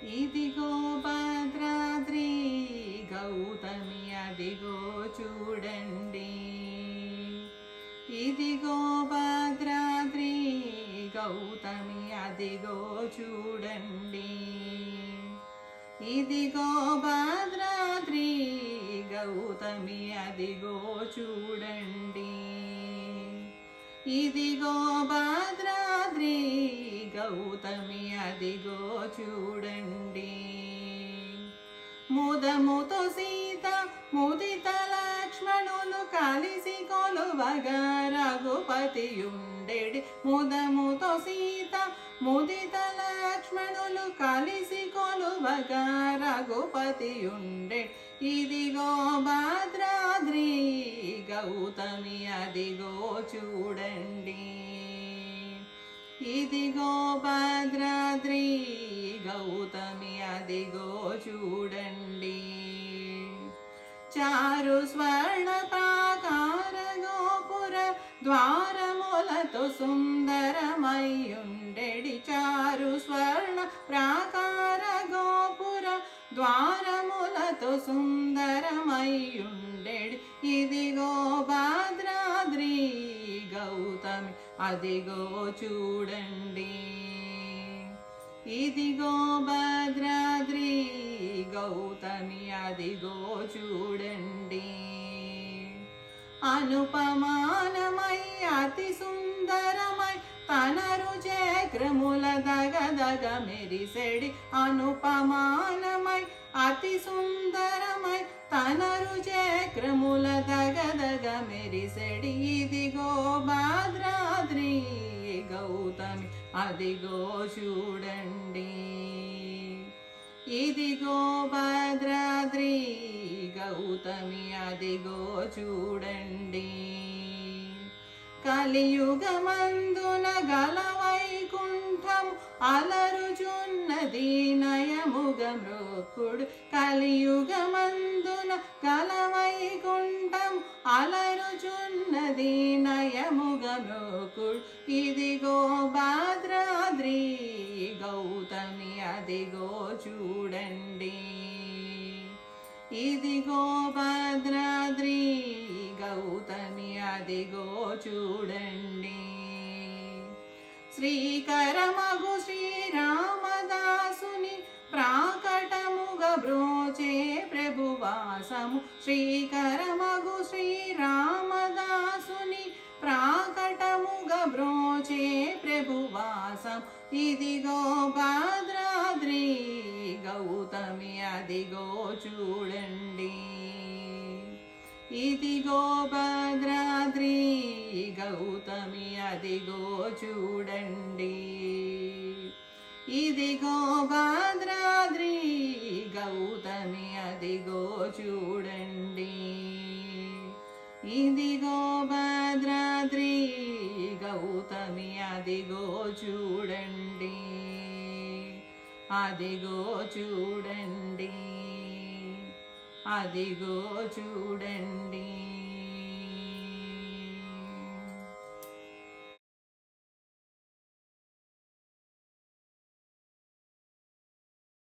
ఇదిగో భద్రాద్రి గౌతమి అదిగో చూడండి. ఇదిగో భద్రాద్రి గౌతమి అదిగో చూడండి. ఇదిగో భద్రాద్రి గౌతమి అదిగో చూడండి. ఇదిగో భద్రాద్రి గౌతమి అదిగో చూడండి. ముదముతో సీత ముదిత లక్ష్మణులు కలిసి కొలువగా రఘుపతియుండెడి. ముదముతో సీత ముదిత లక్ష్మణులు కలిసి కొలువగా రఘుపతియుండెడి. ఇదిగో భద్రాద్రి గౌతమి అదిగో చూడండి. ఇదిగో భద్రాద్రి గౌతమి అదిగో చూడండి. చారు స్వర్ణ ప్రాకార గోపుర ద్వారములతో సుందరమయ్యుండెడి. చారు స్వర్ణ ప్రాకార గోపుర ద్వారములతో సుందరమయ్యుండెడి. ఇదిగో భద్రాద్రి గౌతమి అదిగో చూడండి. ఇదిగో భద్రాద్రి గౌతమి అదిగో చూడండి. అనుపమానమై అతి సుందరమై తనరు చక్రముల దగదగ మెరిసెడి. అనుపమానమై అతి సుందరమై తనరు చక్రముల దగదగ మెరిసెడి. ఇదిగో భద్రాద్రి గౌతమి అదిగో చూడండి. ఇదిగో భద్రాద్రి గౌతమి అదిగో చూడండి. కలియుగమందున గల వైకుంఠము అలరుచున్నది నయముగ మృక్కుడు. కలియుగమందున గల వైకుంఠము అలరుచున్నది నయముగ మృక్కుడు. ఇదిగో భద్రాద్రి గౌతమి అదిగో చూడండి. ఇదిగో భద్రాద్రి గౌతమి అదిగో చూడండి. శ్రీకరమగు శ్రీరామదాసుని ప్రాకటముగ బ్రోచే ప్రభువాసము. శ్రీకరమగు శ్రీరామదాసుని ప్రాకటముగ బ్రోచే ప్రభువాసం. ఇదిగో భద్రాద్రి గౌతమి అదిగో చూడండి. ఇదిగో భద్రాద్రి గౌతమి అదిగో చూడండి. ఇదిగో భద్రాద్రి గౌతమి అదిగో చూడండి. ఇదిగో భద్రాద్రి గౌతమి అదిగో చూడండి. అదిగో చూడండి. అదిగో చూడండి.